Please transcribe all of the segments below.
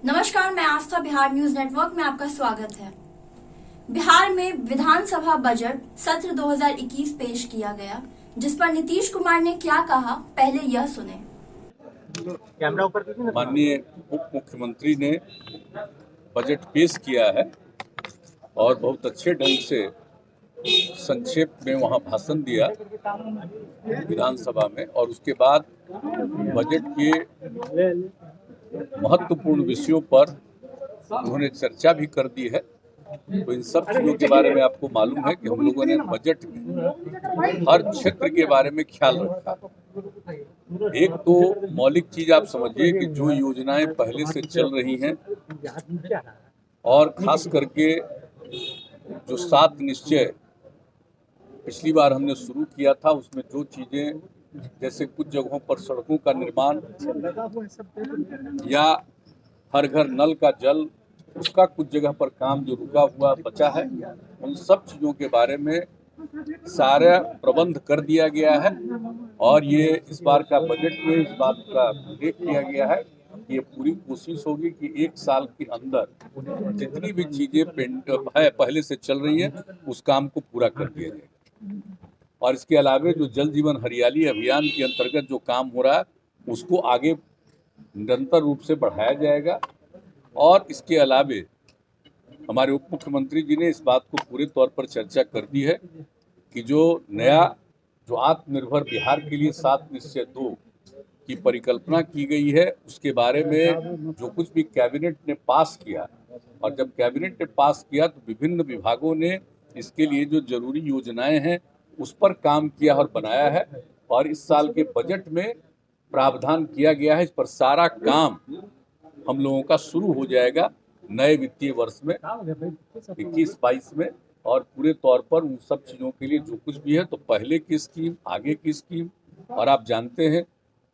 नमस्कार, मैं आस्था Bihar news network में आपका स्वागत है। बिहार में विधानसभा बजट सत्र 2021 पेश किया गया, जिस पर नीतीश कुमार ने क्या कहा, पहले यह सुने। माननीय उप मुख्यमंत्री ने बजट पेश किया है और बहुत अच्छे ढंग से संक्षेप में वहां भाषण दिया विधानसभा में, और उसके बाद बजट के महत्वपूर्ण विषयों पर उन्होंने चर्चा भी कर दी है। तो इन सब चीज़ों के बारे में आपको मालूम है कि हम लोगों ने बजट में हर क्षेत्र के बारे में ख्याल रखा। एक तो मौलिक चीज आप समझिए कि जो योजनाएं पहले से चल रही हैं और खास करके जो 7 निश्चय पिछली बार हमने शुरू किया था, उसमें जो चीजें जैसे कुछ जगहों पर सड़कों का निर्माण या हर घर नल का जल, उसका कुछ जगह पर काम जो रुका हुआ बचा है, उन सब चीज़ों के बारे में सारा प्रबंध कर दिया गया है। और ये इस बार का बजट में इस बात का उल्लेख किया गया है कि ये पूरी कोशिश होगी कि 1 साल के अंदर जितनी भी चीज़ें पहले से चल रही हैं उस काम को पूरा कर दिया जाए। और इसके अलावा जो जल जीवन हरियाली अभियान के अंतर्गत जो काम हो रहा है उसको आगे निरंतर रूप से बढ़ाया जाएगा। और इसके अलावे हमारे उप मुख्यमंत्री जी ने इस बात को पूरे तौर पर चर्चा कर दी है कि जो नया जो आत्मनिर्भर बिहार के लिए 7 निश्चय 2 की परिकल्पना की गई है, उसके बारे में जो कुछ भी कैबिनेट ने पास किया, और जब कैबिनेट ने पास किया तो विभिन्न विभागों ने इसके लिए जो जरूरी योजनाएं हैं उस पर काम किया और बनाया है। और इस साल के बजट में प्रावधान किया गया है, इस पर सारा काम हम लोगों का शुरू हो जाएगा नए वित्तीय वर्ष में 21-22 में। और पूरे तौर पर उन सब चीज़ों के लिए जो कुछ भी है, तो पहले की स्कीम, आगे की स्कीम, और आप जानते हैं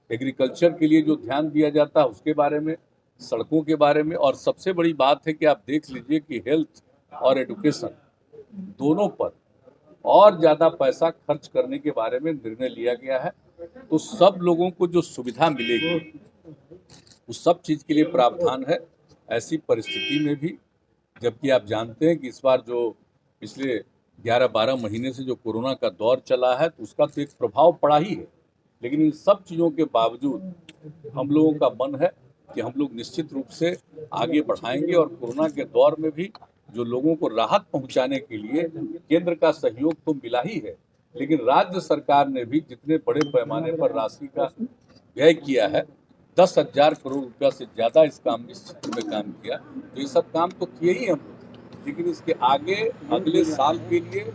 एग्रीकल्चर के लिए जो ध्यान दिया जाता है उसके बारे में, सड़कों के बारे में, और सबसे बड़ी बात है कि आप देख लीजिए कि हेल्थ और एजुकेशन दोनों पर और ज़्यादा पैसा खर्च करने के बारे में निर्णय लिया गया है। तो सब लोगों को जो सुविधा मिलेगी उस सब चीज़ के लिए प्रावधान है ऐसी परिस्थिति में भी। जबकि आप जानते हैं कि इस बार जो पिछले 11-12 महीने से जो कोरोना का दौर चला है तो उसका तो एक प्रभाव पड़ा ही है, लेकिन इन सब चीज़ों के बावजूद हम लोगों का मन है कि हम लोग निश्चित रूप से आगे बढ़ाएंगे। और कोरोना के दौर में भी जो लोगों को राहत पहुंचाने के लिए केंद्र का सहयोग तो मिला ही है, लेकिन राज्य सरकार ने भी जितने बड़े पैमाने पर राशि का व्यय किया है, 10,000 करोड़ रुपया से ज़्यादा इस क्षेत्र में काम किया। तो ये सब काम तो किए ही हम लोग, लेकिन इसके आगे अगले साल के लिए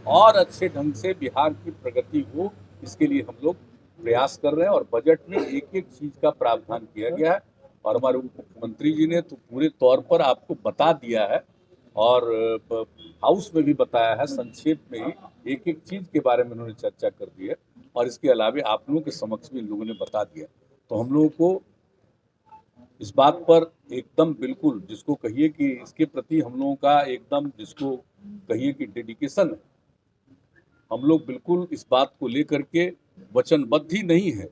और अच्छे ढंग से बिहार की प्रगति हो, इसके लिए हम लोग प्रयास कर रहे हैं। और बजट में एक एक चीज़ का प्रावधान किया गया है, और हमारे उप मुख्यमंत्री जी ने तो पूरे तौर पर आपको बता दिया है और हाउस में भी बताया है, संक्षेप में ही एक एक चीज़ के बारे में उन्होंने चर्चा कर दी है। और इसके अलावा आप लोगों के समक्ष भी इन लोगों ने बता दिया। तो हम लोगों को इस बात पर एकदम बिल्कुल, जिसको कहिए कि इसके प्रति हम लोगों का एकदम, जिसको कहिए कि डेडिकेशन है, हम लोग बिल्कुल इस बात को लेकर के वचनबद्ध ही नहीं है,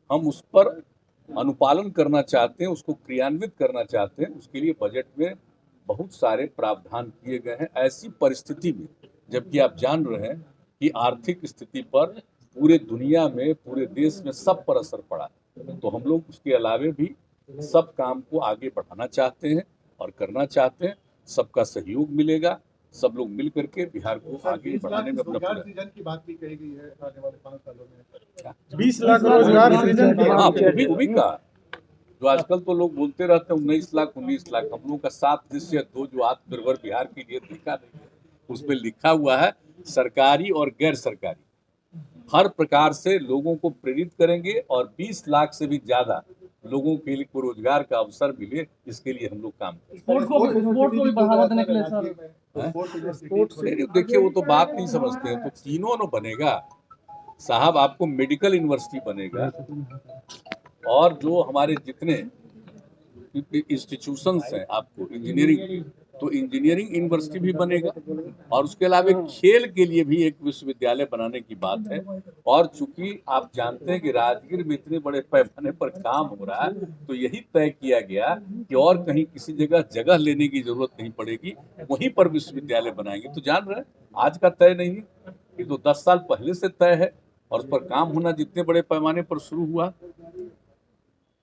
हम उस पर अनुपालन करना चाहते हैं, उसको क्रियान्वित करना चाहते हैं। उसके लिए बजट में बहुत सारे प्रावधान किए गए हैं ऐसी परिस्थिति में, जबकि आप जान रहे हैं कि आर्थिक स्थिति पर पूरे दुनिया में, पूरे देश में सब पर असर पड़ा है। तो हम लोग उसके अलावे भी सब काम को आगे बढ़ाना चाहते हैं और करना चाहते हैं। सबका सहयोग मिलेगा, सब लोग मिल करके बिहार को आगे बढ़ाने में अपना सृजन की बात भी कही गई है आने वाले 5 सालों में 20 लाख रोजगार सृजन की। हाँ, वो भी कहा। जो आजकल तो लोग बोलते रहते हैं 19 लाख 19 लाख, हम लोगों का 7 निश्चय 2 जो आत्मनिर्भर बिहार के लिए लिखा नहीं है, उसमें लिखा हुआ है सरकारी और गैर सरकारी हर प्रकार से लोगों को प्रेरित करेंगे, और 20 लाख से भी ज्यादा लोगों के लिए को रोजगार का अवसर मिले, इसके लिए हम लोग काम करेंगे। देखिए वो तो बात नहीं समझते हैं, तो तीनों न बनेगा साहब, आपको मेडिकल यूनिवर्सिटी बनेगा, और जो हमारे जितने इंस्टीट्यूशंस हैं, आपको इंजीनियरिंग तो इंजीनियरिंग यूनिवर्सिटी भी बनेगा और उसके अलावा खेल के लिए भी एक विश्वविद्यालय बनाने की बात है। और चूंकि आप जानते हैं कि राजगीर में इतने बड़े पैमाने पर काम हो रहा है, तो यही तय किया गया कि और कहीं किसी जगह लेने की जरूरत नहीं पड़ेगी, वहीं पर विश्वविद्यालय बनाएंगे। तो जान रहे हैं, आज का तय नहीं है, ये तो 10 साल पहले से तय है और उस पर काम होना जितने बड़े पैमाने पर शुरू हुआ,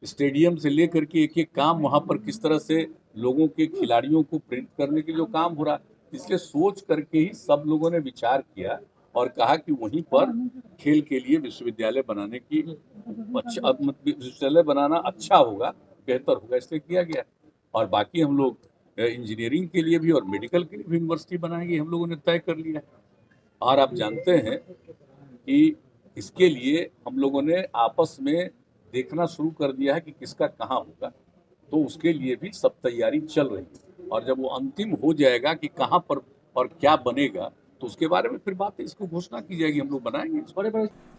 स्टेडियम से लेकर के एक एक काम वहां पर किस तरह से लोगों के खिलाड़ियों को प्रेरित करने के जो काम हो रहा है, इसलिए सोच करके ही सब लोगों ने विचार किया और कहा कि वहीं पर खेल के लिए विश्वविद्यालय बनाने की विश्वविद्यालय बनाना अच्छा होगा, बेहतर होगा, इसलिए किया गया। और बाकी हम लोग इंजीनियरिंग के लिए भी और मेडिकल के लिए भी यूनिवर्सिटी बनाएंगे, हम लोगों ने तय कर लिया। और आप जानते हैं कि इसके लिए हम लोगों ने आपस में देखना शुरू कर दिया है कि किसका कहाँ होगा, तो उसके लिए भी सब तैयारी चल रही है। और जब वो अंतिम हो जाएगा कि कहाँ पर और क्या बनेगा, तो उसके बारे में फिर बात इसको घोषणा की जाएगी, हम लोग बनाएंगे।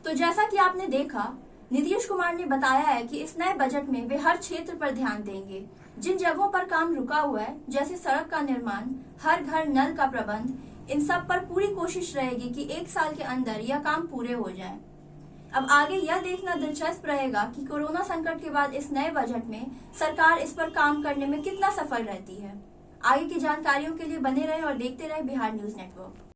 तो जैसा कि आपने देखा, नीतीश कुमार ने बताया है कि इस नए बजट में वे हर क्षेत्र पर ध्यान देंगे। जिन जगहों पर काम रुका हुआ है, जैसे सड़क का निर्माण, हर घर नल का प्रबंध, इन सब पर पूरी कोशिश रहेगी कि 1 साल के अंदर यह काम पूरे हो जाए। अब आगे यह देखना दिलचस्प रहेगा कि कोरोना संकट के बाद इस नए बजट में सरकार इस पर काम करने में कितना सफल रहती है। आगे की जानकारियों के लिए बने रहे और देखते रहे बिहार न्यूज नेटवर्क।